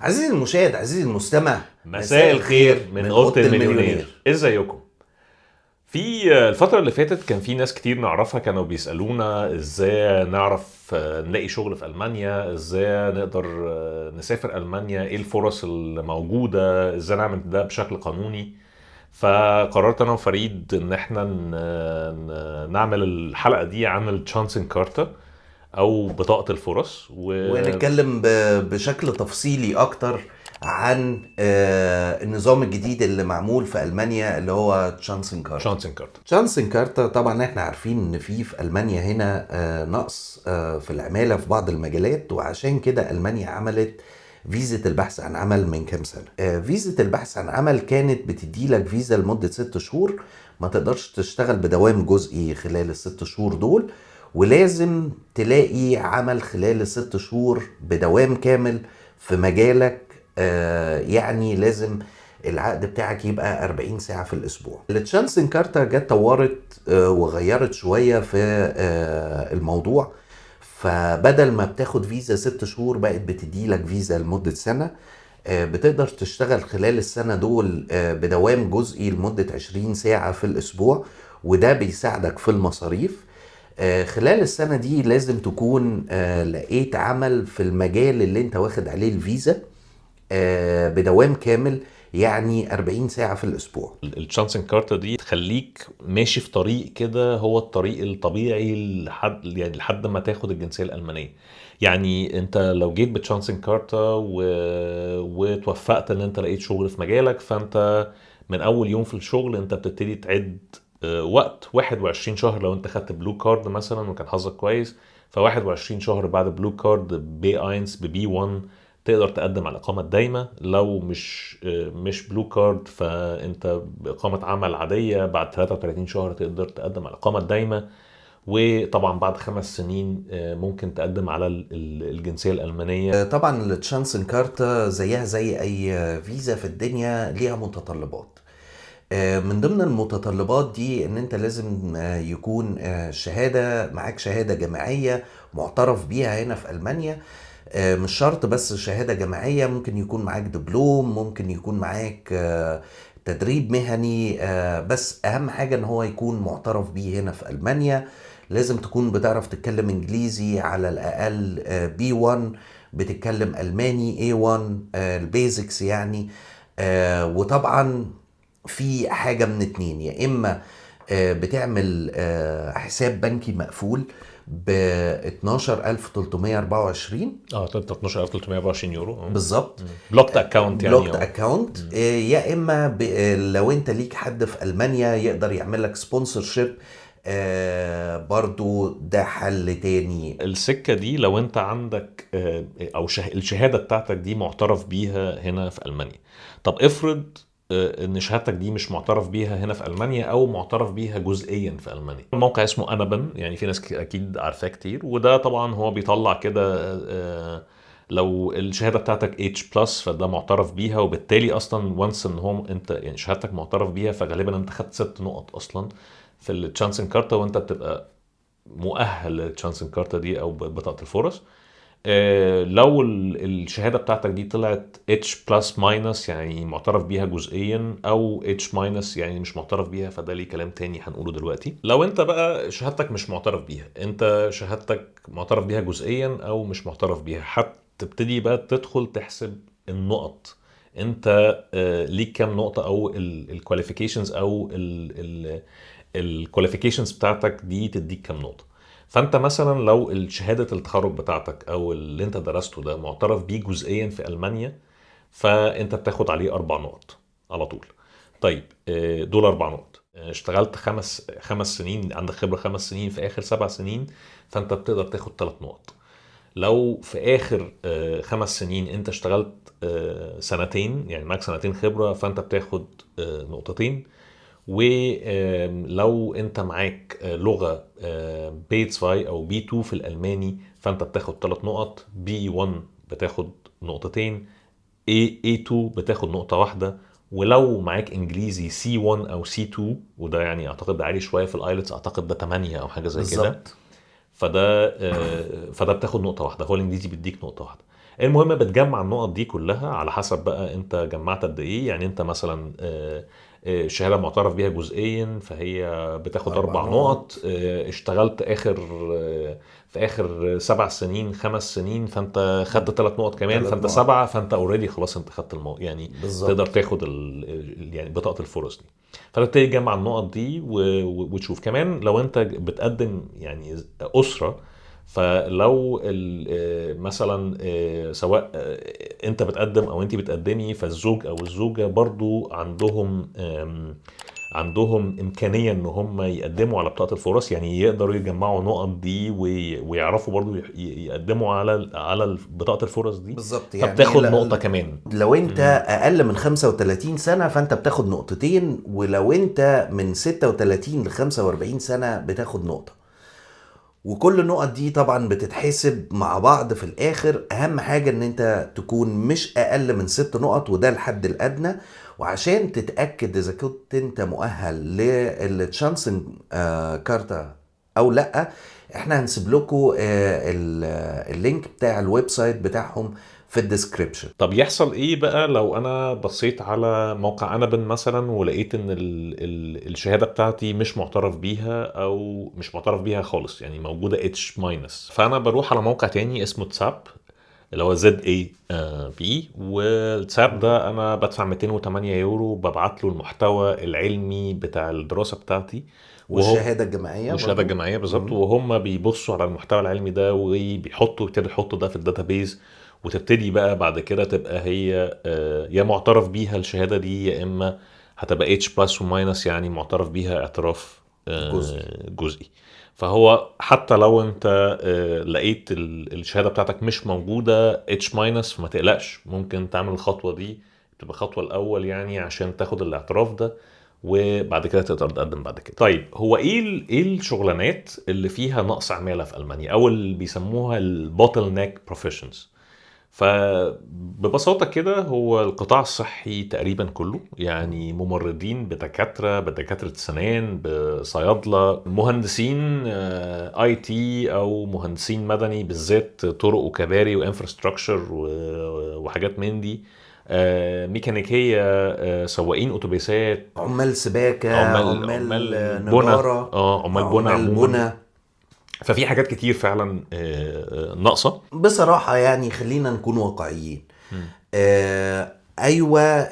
عزيزي المشاهد، عزيزي المستمع، مساء الخير من أوضة المليونير. ازيكم؟ في الفترة اللي فاتت كان في ناس كتير نعرفها كانوا بيسألونا ازاي نعرف نلاقي شغل في ألمانيا، ازاي نقدر نسافر ألمانيا، ايه الفرص الموجودة، ازاي نعمل ده بشكل قانوني. فقررت انا وفريد ان احنا نعمل الحلقة دي عن التشانسن كارتا او بطاقة الفرص ونتكلم بشكل تفصيلي اكتر عن النظام الجديد اللي معمول في المانيا اللي هو تشانسن كارتا. تشانسن كارتا. تشانسن كارتا طبعا احنا عارفين ان في المانيا هنا نقص في العماله في بعض المجالات، وعشان كده المانيا عملت فيزا البحث عن عمل من كام سنه. فيزا البحث عن عمل كانت بتدي لك فيزا لمده 6 شهور، ما تقدرش تشتغل بدوام جزئي خلال ال6 شهور دول، ولازم تلاقي عمل خلال ال6 شهور بدوام كامل في مجالك. يعني لازم العقد بتاعك يبقى 40 ساعة في الأسبوع. التشانسن كارتا جت طورت وغيرت شوية في الموضوع، فبدل ما بتاخد فيزا 6 شهور بقت بتدي لك فيزا لمدة سنة. بتقدر تشتغل خلال السنة دول بدوام جزئي لمدة 20 ساعة في الأسبوع، وده بيساعدك في المصاريف. خلال السنة دي لازم تكون لقيت عمل في المجال اللي انت واخد عليه الفيزا بدوام كامل، يعني 40 ساعة في الأسبوع. الشانسن كارتا دي تخليك ماشي في طريق كده، هو الطريق الطبيعي لحد ما تاخد الجنسية الألمانية. يعني انت لو جيت بتشانسن كارتا وتوفقت ان انت لقيت شغل في مجالك، فانت من اول يوم في الشغل انت بتبتدي تعد وقت 21 شهر. لو انت خدت بلو كارد مثلا وكان حظك كويس، ف 21 شهر بعد بلو كارد بي اينس ببي 1 تقدر تقدم على الإقامة الدايمة. لو مش بلو كارد فأنت بإقامة عمل عادية بعد 33 شهر تقدر تقدم على الإقامة الدايمة. وطبعا بعد 5 سنين ممكن تقدم على الجنسية الألمانية. طبعا التشانسن كارتا زيها زي أي فيزا في الدنيا ليها متطلبات. من ضمن المتطلبات دي ان انت لازم يكون شهادة معاك، شهادة جامعية معترف بيها هنا في ألمانيا. مش شرط بس شهادة جامعية، ممكن يكون معاك دبلوم، ممكن يكون معاك تدريب مهني، بس أهم حاجة إن هو يكون معترف بيه هنا في ألمانيا. لازم تكون بتعرف تتكلم إنجليزي على الأقل B1، بتتكلم ألماني A1 البيزكس يعني. وطبعا في حاجة من اتنين، يا إما بتعمل حساب بنكي مقفول ب 12324. اه 12324 يورو. بالظبط. بلوكت اكونت يعني بلوكت اكاونت. يا اما لو انت ليك حد في المانيا يقدر يعمل لك سبونسرشيب، برضو ده حل تاني. السكة دي لو انت عندك او الشهادة بتاعتك دي معترف بيها هنا في ألمانيا. طب افرض ان شهادتك دي مش معترف بيها هنا في ألمانيا او معترف بيها جزئيا في ألمانيا. الموقع اسمه انابن، يعني في ناس اكيد عارفاه كتير، وده طبعا هو بيطلع كده لو الشهادة بتاعتك H بلس فده معترف بيها، وبالتالي اصلا وانس ان هو انت يعني شهادتك معترف بيها فغالبا انت خدت 6 نقط اصلا في التشانسن كارتا، وانت بتبقى مؤهل للتشانسن كارتا دي او بطاقه الفرص. لو الشهاده بتاعتك دي طلعت اتش بلس ماينس يعني معترف بيها جزئيا، او اتش ماينس يعني مش معترف بيها، فده ليه كلام تاني هنقوله دلوقتي. لو انت بقى شهادتك مش معترف بيها، انت شهادتك معترف بيها جزئيا او مش معترف بيها، هتبتدي بقى تدخل تحسب النقط. انت ليك كام نقطه، او الكواليفيكيشنز او الكواليفيكيشنز بتاعتك دي تديك كام نقطه. فانت مثلا لو شهاده التخرج بتاعتك او اللي انت درسته ده معترف بيه جزئيا في المانيا، فانت بتاخد عليه 4 نقط على طول. طيب دول 4 نقط. اشتغلت خمس سنين، عندك خبره 5 سنين في اخر 7 سنين، فانت بتقدر تاخد 3 نقط. لو في اخر 5 سنين انت اشتغلت سنتين، يعني معاك سنتين خبره، فانت بتاخد نقطتين. ولو انت معاك لغة B2 او B2 في الألماني، فانت بتاخد 3 نقط. B1 بتاخد نقطتين. A2 بتاخد نقطة واحدة. ولو معاك انجليزي C1 او C2، وده يعني اعتقد ده عالي شوية في الايلتس، اعتقد ده 8 او حاجة زي كده، بالظبط. فده بتاخد نقطة واحدة. هو الانجليزي بيديك نقطة واحدة. المهم بتجمع النقط دي كلها على حسب بقى انت جمعت قد ايه. يعني انت مثلا شهاده معترف بيها جزئيا فهي بتاخد 4 4 نقط. نقط. اشتغلت في اخر 7 سنين 5 سنين فانت خدت 3 نقط كمان، 3 فانت نقط 7، فانت اوريدي خلاص انت خدت يعني تقدر بالظبط. تاخد يعني بطاقه الفرص دي. فتبتدي تجمع النقط دي وتشوف كمان لو انت بتقدم يعني اسره. فلو مثلا سواء انت بتقدم او انت بتقدمي، فالزوج او الزوجه برضو عندهم امكانيه ان هم يقدموا على بطاقه الفرص، يعني يقدروا يجمعوا نقط دي ويعرفوا برضو يقدموا على بطاقه الفرص دي، بالظبط يعني فبتاخد نقطه كمان. لو انت مم. اقل من 35 سنة فانت بتاخد نقطتين، ولو انت من 36 ل 45 سنة بتاخد نقطة. وكل النقط دي طبعا بتتحسب مع بعض في الاخر. اهم حاجة ان انت تكون مش اقل من 6 نقط، وده الحد الادنى. وعشان تتأكد اذا كنت انت مؤهل للتشانسن كارتا او لا، احنا هنسيب لكم اللينك بتاع الويب سايت بتاعهم في الديسكريبشن. طب يحصل ايه بقى لو انا بصيت على موقع انابن مثلا ولقيت ان الشهاده بتاعتي مش معترف بيها او مش معترف بيها خالص، يعني موجوده اتش ماينس؟ فانا بروح على موقع تاني اسمه تساب، اللي هو زد اي بي. والتساب ده انا بدفع 208 يورو، ببعت له المحتوى العلمي بتاع الدراسه بتاعتي. وهم والشهادة الجماعية والشهاده برضو. الجامعيه بالظبط، مم. وهم بيبصوا على المحتوى العلمي ده يبتدوا يحطوا ده في الداتابيز. وتبتدي بقى بعد كده تبقى هي يا معترف بيها الشهاده دي، يا اما هتبقى اتش بلس وماينس، يعني معترف بيها اعتراف جزئي. جزئي. فهو حتى لو انت لقيت الشهاده بتاعتك مش موجوده اتش ماينس، فما تقلقش، ممكن تعمل الخطوه دي، تبقى الخطوه الاول يعني عشان تاخد الاعتراف ده، وبعد كده تقدر تقدم بعد كده. طيب هو ايه ايه الشغلانات اللي فيها نقص عماله في المانيا، او اللي بيسموها البوتل نيك بروفيشنز؟ فببساطة كده هو القطاع الصحي تقريبا كله، يعني ممرضين، بدكاترة سنان، بصيادلة، مهندسين اي تي او مهندسين مدني، بالذات طرق وكباري وانفراستراكشر وحاجات من دي، ميكانيكية، سواقين اتوبيسات، عمال سباكة، عمال عمال بنا، نجارة، عمال بنا عمال عموما. بنا. ففي حاجات كتير فعلا ناقصة. بصراحة يعني خلينا نكون واقعيين. ايوه،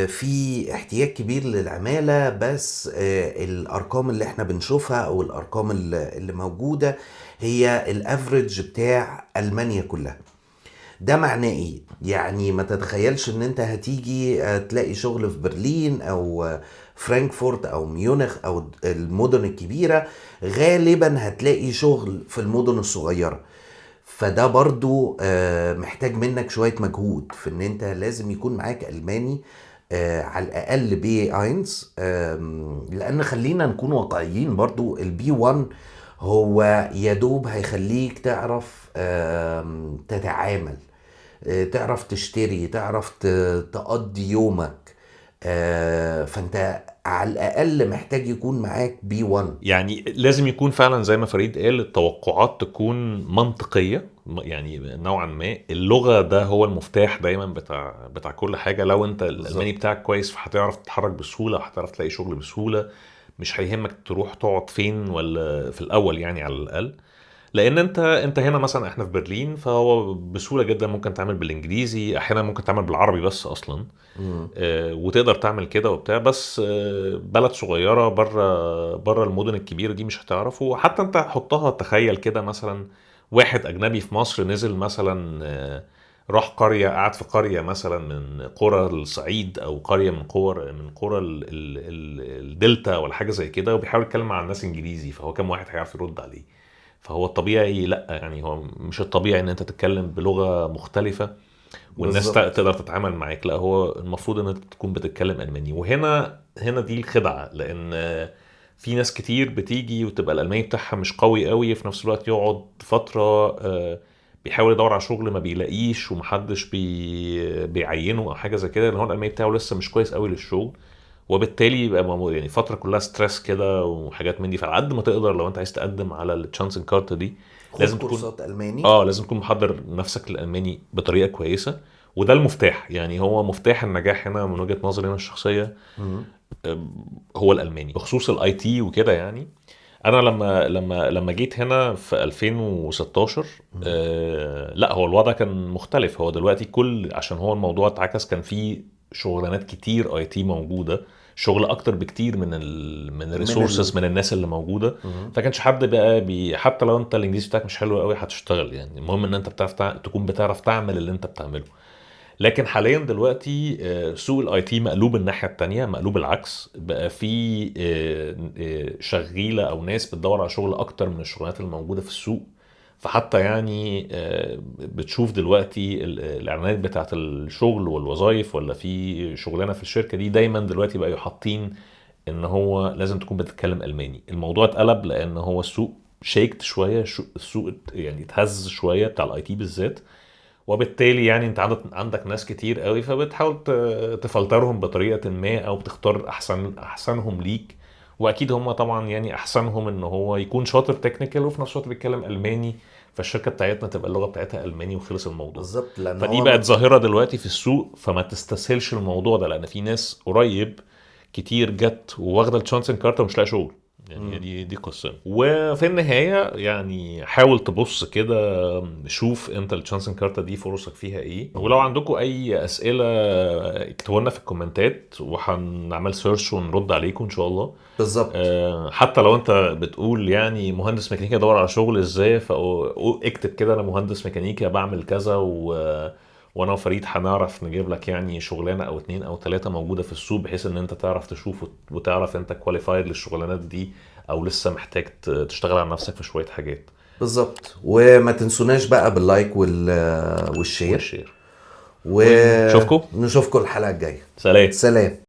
في احتياج كبير للعمالة، بس الارقام اللي احنا بنشوفها او الارقام اللي موجودة هي الافريج بتاع المانيا كلها. ده معناه ايه؟ يعني ما تتخيلش ان انت هتيجي تلاقي شغل في برلين او فرانكفورت او ميونخ او المدن الكبيرة. غالبا هتلاقي شغل في المدن الصغيرة. فده برضو محتاج منك شوية مجهود في ان انت لازم يكون معاك الماني على الاقل بي اينز. لان خلينا نكون واقعيين برضو، البي 1 هو يدوب هيخليك تعرف تتعامل، تعرف تشتري، تعرف تقضي يومك. فانت على الاقل محتاج يكون معاك بي 1. يعني لازم يكون فعلا زي ما فريد قال، التوقعات تكون منطقية، يعني نوعا ما اللغة ده هو المفتاح دايما بتاع كل حاجة. لو انت الألماني بالظبط. بتاعك كويس فهتعرف تتحرك بسهولة، هتعرف تلاقي شغل بسهولة، مش هيهمك تروح تقعد فين ولا في الأول يعني على الأقل. لان انت هنا مثلا احنا في برلين، فهو بسهوله جدا ممكن تعمل بالانجليزي، احيانا ممكن تعمل بالعربي بس اصلا. مم. وتقدر تعمل كده وبتاع، بس بلد صغيره بره المدن الكبيره دي مش هتعرف. وحتى انت حطها، تخيل كده مثلا واحد اجنبي في مصر نزل مثلا راح قريه، قعد في قريه مثلا من قرى الصعيد، او قريه من قرى الدلتا ولا حاجه زي كده، وبيحاول يتكلم مع الناس انجليزي، فهو كم واحد هيعرف يرد عليه؟ فهو الطبيعي لا، يعني هو مش الطبيعي ان انت تتكلم بلغة مختلفة والناس بالظبط. تقدر تتعامل معاك. لا، هو المفروض ان انت تكون بتتكلم الماني. وهنا دي الخدعة، لان في ناس كتير بتيجي وتبقى الالماني بتاعها مش قوي قوي، في نفس الوقت يقعد فترة بيحاول يدور على شغل ما بيلاقيش، ومحدش بيعينه او حاجة زي كده، لان هو الالماني بتاعه لسه مش كويس قوي للشغل. وبالتالي يبقى يعني فتره كلها ستريس كده وحاجات من دي. فعلى قد ما تقدر لو انت عايز تقدم على التشانسن كارت دي، خد لازم تكون كورسات الماني. لازم تكون محضر نفسك للالماني بطريقه كويسه، وده المفتاح. يعني هو مفتاح النجاح هنا من وجهه نظري انا الشخصيه مم. هو الالماني بخصوص الاي تي وكده. يعني انا لما جيت هنا في 2016 مم. لا هو الوضع كان مختلف. هو دلوقتي عشان هو الموضوع اتعكس، كان في شغلانات كتير اي تي موجوده، شغل اكتر بكتير من من الريسورسز، من الناس اللي موجوده. مم. فكانش حد بقى حتى لو انت الانجليزي بتاعك مش حلو قوي هتشتغل. يعني المهم ان انت تكون بتعرف تعمل اللي انت بتعمله. لكن حاليا دلوقتي سوق الاي تي مقلوب الناحيه التانية، مقلوب العكس. بقى في شغيله او ناس بتدور على شغل اكتر من الشغلانات الموجوده في السوق. فحتى يعني بتشوف دلوقتي الاعلانات بتاعت الشغل والوظائف، ولا في شغلانه في الشركه دي، دايما دلوقتي بقى حاطين ان هو لازم تكون بتتكلم الماني. الموضوع اتقلب لان هو السوق شيكت شويه، السوق يعني اتهز شويه بتاع الاي تي بالذات. وبالتالي يعني انت عندك ناس كتير قوي، فبتحاول تفلترهم بطريقة ما، او بتختار احسنهم ليك. واكيد هم طبعا يعني احسنهم ان هو يكون شاطر تكنيكال وفي نفس الوقت بيتكلم الماني، فالشركة بتاعتنا تبقى اللغة بتاعتها الماني وخلص الموضوع. بالظبط، لان فدي هو بقت ظاهرة دلوقتي في السوق، فما تستسهلش الموضوع ده، لان في ناس قريب كتير جت واخده الشانسن كارتا ومش لاقي شغل. يعني هي مم. دي قصه. وفي النهايه يعني حاول تبص كده، شوف انت الشانسن كارتا دي فرصك فيها ايه. ولو عندكم اي اسئله اكتبوا لنا في الكومنتات وهنعمل سيرش ونرد عليكم ان شاء الله. بالظبط. حتى لو انت بتقول يعني مهندس ميكانيكا ادور على شغل ازاي، فاكتب كده انا مهندس ميكانيكا بعمل كذا وانا وفريد هنعرف نجيب لك يعني شغلانه او اتنين او تلاته موجوده في السوق، بحيث ان انت تعرف تشوف وتعرف انت كواليفايد للشغلانات دي، او لسه محتاج تشتغل على نفسك في شويه حاجات. بالظبط، وما تنسوناش بقى باللايك والشير، والشير. ونشوفكم. ونشوفكم الحلقة الجاية. سلام. سلام.